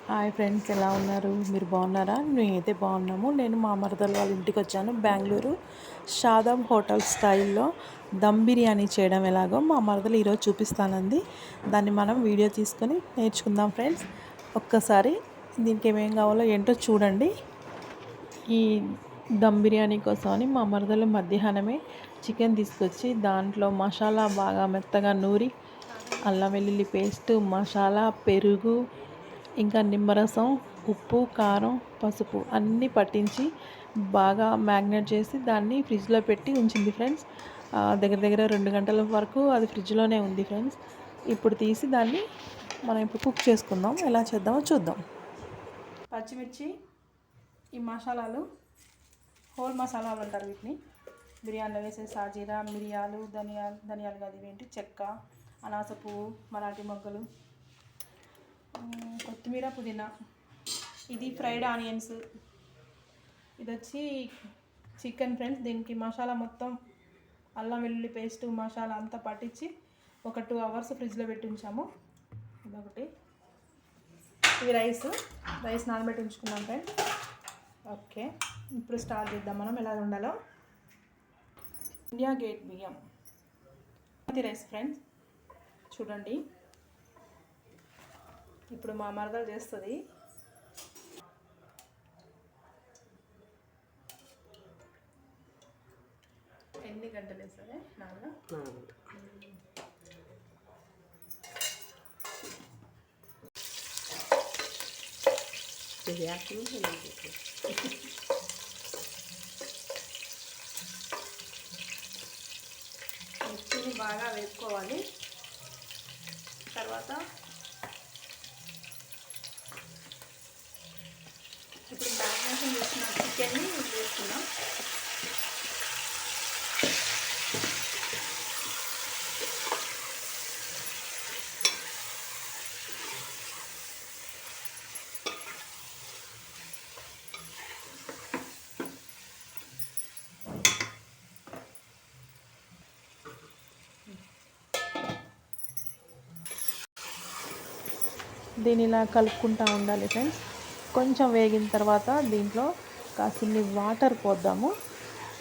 Hi friends, ఎలా ఉన్నారు? మీరు బాగున్నారా? నేనైతే బాగున్నాము. నేను మా మరదలు వాళ్ళ ఇంటికి వచ్చాను. బెంగళూరు షాదం హోటల్ స్టైల్లో దమ్ బిర్యానీ చేయడం ఎలాగో మా మరదలు ఈరోజు చూపిస్తానంది. దాన్ని మనం వీడియో తీసుకొని నేర్చుకుందాం ఫ్రెండ్స్. ఒక్కసారి దీనికి ఏమేం కావాలో ఏంటో చూడండి. ఈ దమ్ బిర్యానీ కోసమని మా మరదలు మధ్యాహ్నమే చికెన్ తీసుకొచ్చి దాంట్లో మసాలా బాగా మెత్తగా నూరి అల్లం వెల్లుల్లి పేస్ట్, మసాలా, పెరుగు, ఇంకా నిమ్మరసం, ఉప్పు, కారం, పసుపు అన్నీ పట్టించి బాగా మ్యాగ్నేట్ చేసి దాన్ని ఫ్రిడ్జ్లో పెట్టి ఉంచింది ఫ్రెండ్స్. దగ్గర దగ్గర 2 గంటల వరకు అది ఫ్రిడ్జ్లోనే ఉంది ఫ్రెండ్స్. ఇప్పుడు తీసి దాన్ని మనం ఇప్పుడు కుక్ చేసుకుందాం. ఎలా చేద్దామో చూద్దాం. పచ్చిమిర్చి, ఈ మసాలాలు హోల్ మసాలాలు అంటారు వీటిని. బిర్యానీలో వేసే సాజీరా, మిరియాలు, ధనియాలు కాదు ఇవేంటి, చెక్క, అనాస పువ్వు, మరాఠీ మొగ్గలు, కొత్తిమీర, పుదీనా, ఇది ఫ్రైడ్ ఆనియన్స్, ఇది వచ్చి చికెన్ ఫ్రెండ్స్. దీనికి మసాలా మొత్తం అల్లం వెల్లుల్లి పేస్ట్ మసాలా అంతా పట్టించి ఒక 2 అవర్స్ ఫ్రిడ్జ్లో పెట్టి ఉంచాము. ఇదొకటి. ఇవి రైస్ నానబెట్టి ఉంచుకున్నాం ఫ్రెండ్స్. ఓకే, ఇప్పుడు స్టార్ట్ చేద్దాం మనం ఎలా ఉండాలో. ఇండియా గేట్ బియ్యం, రైస్ ఫ్రెండ్స్ చూడండి. ఇప్పుడు మా మరదలు చేస్తుంది. ఎన్ని గంటలు వేస్తుంది? 4. మిర్చిని బాగా వేసుకోవాలి. తర్వాత ఇప్పుడు మ్యారినేషన్ చేసిన చికెన్ని వేసుకున్నాం. దీని ఇలా కలుపుకుంటూ ఉండాలి ఫ్రెండ్స్. కొంచెం వేగిన తర్వాత దీంట్లో కాసిన్ని వాటర్ పోద్దాము.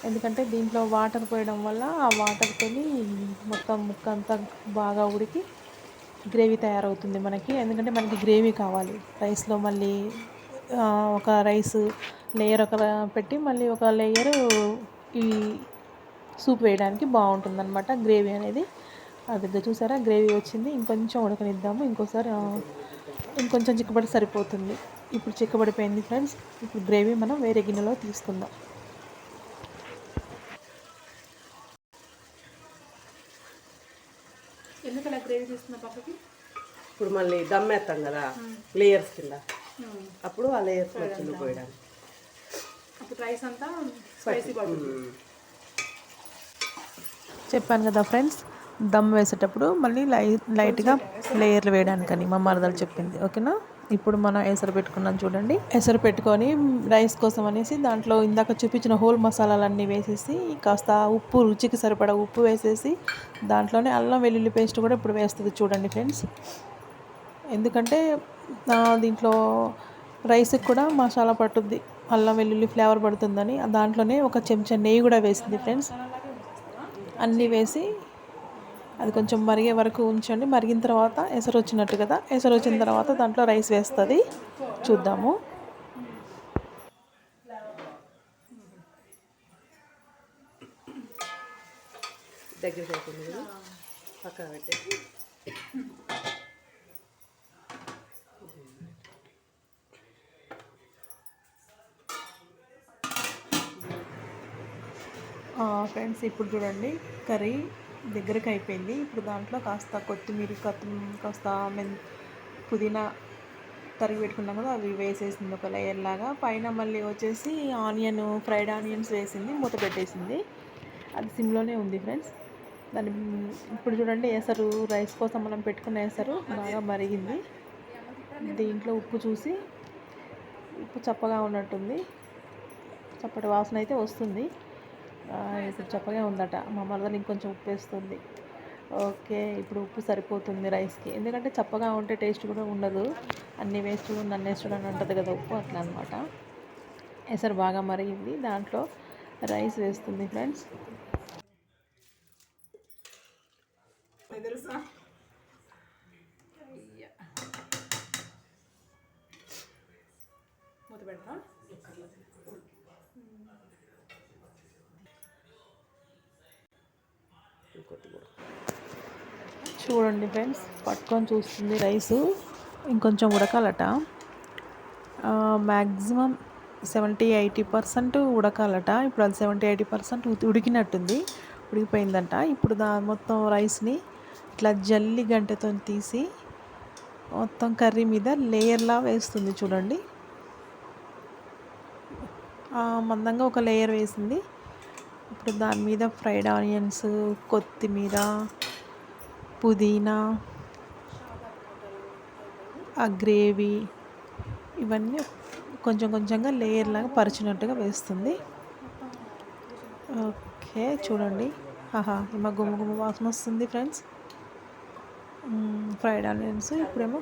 ఎందుకంటే దీంట్లో వాటర్ పోయడం వల్ల ఆ వాటర్తో మొత్తం ముక్క అంతా బాగా ఉడికి గ్రేవీ తయారవుతుంది మనకి. ఎందుకంటే మనకి గ్రేవీ కావాలి. రైస్లో మళ్ళీ ఒక రైస్ లేయర్ ఒక పెట్టి మళ్ళీ ఒక లేయరు ఈ సూప్ వేయడానికి బాగుంటుందన్నమాట గ్రేవీ అనేది. అది చూసారా, గ్రేవీ వచ్చింది. ఇంకొంచెం ఉడకనిద్దాము. ఇంకొంచెం చిక్కబడి సరిపోతుంది. ఇప్పుడు చిక్కబడిపోయింది ఫ్రెండ్స్. ఇప్పుడు గ్రేవీ మనం వేరే గిన్నెలో తీసుకుందాం. ఎందుకలా గ్రేవీ తీసుకున్న పక్కకి? ఇప్పుడు మళ్ళీ దమ్ వేస్తాం కదా లేయర్స్ కింద, అప్పుడు ఆ లేయర్స్ వచ్చింది పోయడానికి. అప్పుడు రైస్ అంతా స్పైసీ పడుతుంది. చెప్పాను కదా ఫ్రెండ్స్, దమ్ వేసేటప్పుడు మళ్ళీ లైట్గా లేయర్లు వేయడానికని మా మరదలు చెప్పింది. ఓకేనా? ఇప్పుడు మనం ఎసరు పెట్టుకున్నాం చూడండి. ఎసరు పెట్టుకొని రైస్ కోసం అనేసి దాంట్లో ఇందాక చూపించిన హోల్ మసాలాలన్నీ వేసేసి కాస్త ఉప్పు, రుచికి సరిపడా ఉప్పు వేసేసి దాంట్లోనే అల్లం వెల్లుల్లి పేస్ట్ కూడా ఇప్పుడు వేస్తుంది చూడండి ఫ్రెండ్స్. ఎందుకంటే దీంట్లో రైస్కి కూడా మసాలా పట్టుద్ది, అల్లం వెల్లుల్లి ఫ్లేవర్ పడుతుందని దాంట్లోనే ఒక చెంచా నెయ్యి కూడా వేసింది ఫ్రెండ్స్. అన్నీ వేసి అది కొంచెం మరిగే వరకు ఉంచండి. మరిగిన తర్వాత ఎసరు వచ్చినట్టు కదా, ఎసరు వచ్చిన తర్వాత దాంట్లో రైస్ వేస్తుంది. చూద్దాము. దగ్గర అయిపోయింది కదా, పక్కన పెట్టేసి ఫ్రెండ్స్ ఇప్పుడు చూడండి, కర్రీ దగ్గరకు అయిపోయింది. ఇప్పుడు దాంట్లో కాస్త కొత్తిమీర, కాస్త పుదీనా తరిగి పెట్టుకున్నాం కదా, అవి వేసేసింది ఒక లేయర్ లాగా. పైన మళ్ళీ వచ్చేసి ఫ్రైడ్ ఆనియన్స్ వేసింది, మూత పెట్టేసింది. అది సిమ్లోనే ఉంది ఫ్రెండ్స్. దాన్ని ఇప్పుడు చూడండి, ఎసరు రైస్ కోసం మనం పెట్టుకున్న ఎసరు బాగా మరిగింది. దీంట్లో ఉప్పు చూసి, ఉప్పు చప్పగా ఉన్నట్టుంది, చప్పటి వాసన అయితే వస్తుంది. ఇప్పుడు చప్పగా ఉందట. మా మరదలు ఇంకొంచెం ఉప్పు వేస్తుంది. ఓకే, ఇప్పుడు ఉప్పు సరిపోతుంది రైస్కి, ఎందుకంటే చప్పగా ఉంటే టేస్ట్ కూడా ఉండదు. అన్ని వేస్ట్ నన్ను వేస్తుడు అని అంటుంది కదా ఉప్పు, అట్లా అనమాట. ఎసరు బాగా మరిగింది, దాంట్లో రైస్ వేస్తుంది ఫ్రెండ్స్. తెలుసా మూత పెడతా. చూడండి ఫ్రెండ్స్, పట్టుకొని చూస్తుంది రైసు ఇంకొంచెం ఉడకాలట. మ్యాక్సిమం 70-80% ఉడకాలట. ఇప్పుడు అది 70-80% ఉడికినట్టుంది, ఉడికిపోయిందంట. ఇప్పుడు మొత్తం రైస్ని ఇట్లా జల్లి గంటెతో తీసి మొత్తం కర్రీ మీద లేయర్లా వేస్తుంది చూడండి. మందంగా ఒక లేయర్ వేసింది. ఇప్పుడు దాని మీద ఫ్రైడ్ ఆనియన్స్, కొత్తిమీర, పుదీనా, ఆ గ్రేవీ ఇవన్నీ కొంచెం కొంచెంగా లేయర్ లాగా పరిచినట్టుగా వేస్తుంది. ఓకే చూడండి, ఆహా ఏమో గుమ్మ గుమ్మ వాసన వస్తుంది ఫ్రెండ్స్. ఫ్రైడ్ ఆనియన్స్, ఇప్పుడేమో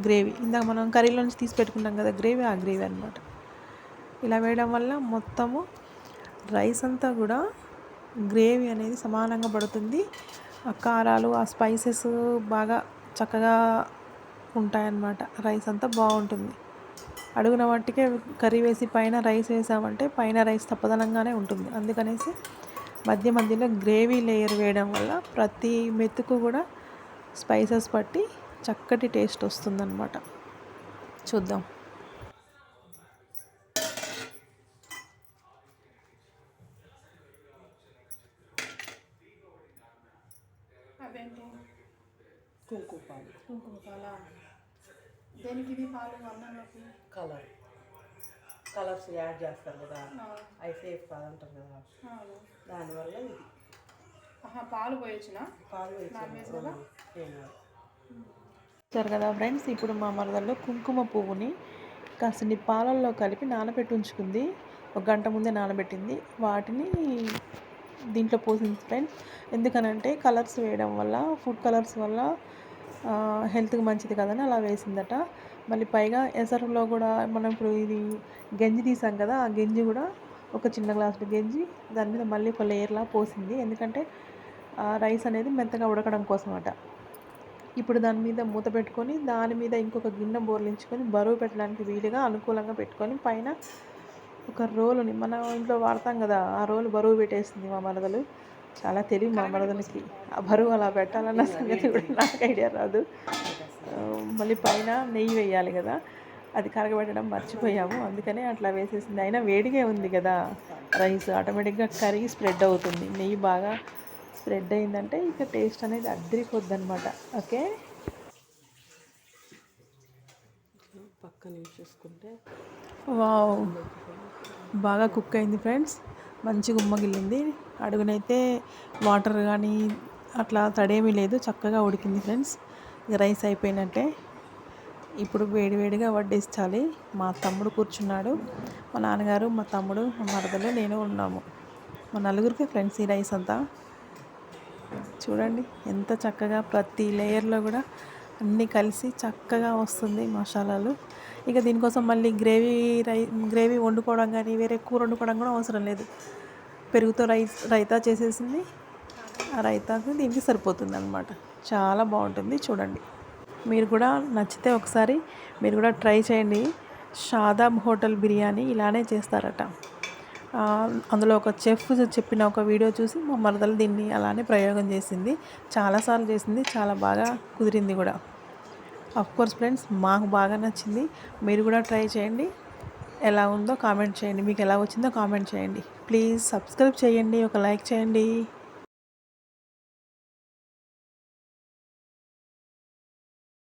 గ్రేవీ, ఇందాక మనం కర్రీలో నుంచి తీసి పెట్టుకుంటాం కదా గ్రేవీ, ఆ గ్రేవీ అనమాట. ఇలా వేయడం వల్ల మొత్తము రైస్ అంతా కూడా గ్రేవీ అనేది సమానంగా పడుతుంది. ఆ కారాలు, ఆ స్పైసెస్ బాగా చక్కగా ఉంటాయన్నమాట. రైస్ అంతా బాగుంటుంది. అడుగున మట్టికే కర్రీ వేసి పైన రైస్ వేసామంటే పైన రైస్ తప్పదనంగానే ఉంటుంది. అందుకనేసి మధ్య మధ్యలో గ్రేవీ లేయర్ వేయడం వల్ల ప్రతి మెతుకు కూడా స్పైసెస్ పట్టి చక్కటి టేస్ట్ వస్తుందన్నమాట. చూద్దాం. అవేంటి? కుంకుమ పాలు, కుంకుమ పాలా? దేనికి ఇవి పాలు అన్నంలోకి? కలర్స్ యాడ్ చేస్తారు కదా, అవి సేఫ్ కాదంటారు కదా, దానివల్ల ఇది పాలు పోయొచ్చిన పాలు చూసారు కదా ఫ్రెండ్స్, ఇప్పుడు మా మరదల్లో కుంకుమ పువ్వుని కాసిని పాలల్లో కలిపి నానబెట్టి ఉంచుకుంది. 1 గంట ముందే నానబెట్టింది. వాటిని దీంట్లో పోసింది ఫ్రెండ్స్. ఎందుకనంటే కలర్స్ వేయడం వల్ల, ఫుడ్ కలర్స్ వల్ల హెల్త్కి మంచిది కదని అలా వేసిందట. మళ్ళీ పైగా ఎసరులో కూడా మనం ఇప్పుడు ఇది గంజి తీసాం కదా, ఆ గంజి కూడా ఒక చిన్న గ్లాసులో గంజి దాని మీద మళ్ళీ ఒక లేయర్లా పోసింది. ఎందుకంటే రైస్ అనేది మెత్తగా ఉడకడం కోసం అట. ఇప్పుడు దాని మీద మూత పెట్టుకొని దాని మీద ఇంకొక గిన్నె బోర్లించుకొని బరువు పెట్టడానికి వీలుగా అనుకూలంగా పెట్టుకొని పైన ఒక రోలుని మనం ఇంట్లో వాడతాం కదా, ఆ రోలు బరువు పెట్టేసింది మా మరదలు. చాలా తెలివి మా మరదలకి. ఆ బరువు అలా పెట్టాలన్న సంగతి కూడా నాకు ఐడియా రాదు. మళ్ళీ పైన నెయ్యి వేయాలి కదా, అది కరగబెట్టడం మర్చిపోయాము, అందుకనే అట్లా వేసేసింది. అయినా వేడిగా ఉంది కదా రైస్, ఆటోమేటిక్గా కరిగి స్ప్రెడ్ అవుతుంది. నెయ్యి బాగా స్ప్రెడ్ అయిందంటే ఇక టేస్ట్ అనేది అద్దరిపోద్ది అనమాట. ఓకే, పక్కన చూసుకుంటే వావ్, బాగా కుక్ అయింది ఫ్రెండ్స్. మంచిగా ఉమ్మగిల్లింది. అడుగునైతే వాటర్ కానీ అట్లా తడేమీ లేదు, చక్కగా ఉడికింది ఫ్రెండ్స్. ఇక రైస్ అయిపోయినట్టే. ఇప్పుడు వేడివేడిగా వడ్డించాలి. మా తమ్ముడు కూర్చున్నాడు, మా నాన్నగారు, మా తమ్ముడు, మా మరదలు, నేను ఉన్నాము. మా నలుగురికి ఫ్రెండ్స్ ఈ రైస్ అంతా. చూడండి ఎంత చక్కగా ప్రతి లేయర్లో కూడా అన్నీ కలిసి చక్కగా వస్తుంది మసాలాలు. ఇక దీనికోసం మళ్ళీ గ్రేవీ వండుకోవడం కానీ వేరే కూర వండుకోవడం కూడా అవసరం లేదు. పెరుగుతో రైతా చేసేసింది. ఆ రైతాకు దీనికి సరిపోతుంది అనమాట. చాలా బాగుంటుంది. చూడండి, మీరు కూడా నచ్చితే ఒకసారి మీరు కూడా ట్రై చేయండి. షాదాబ్ హోటల్ బిర్యానీ ఇలానే చేస్తారట. అందులో ఒక చెఫ్ చెప్పిన ఒక వీడియో చూసి మా మరదలు దీన్ని అలానే ప్రయోగం చేసింది. చాలాసార్లు చేసింది, చాలా బాగా కుదిరింది కూడా. కోర్స్ ఫ్రెండ్స్, మాకు బాగా నచ్చింది. మీరు కూడా ట్రై చేయండి. ఎలా ఉందో కామెంట్ చేయండి. మీకు ఎలా వచ్చిందో కామెంట్ చేయండి. ప్లీజ్ సబ్స్క్రైబ్ చేయండి, ఒక లైక్ చేయండి.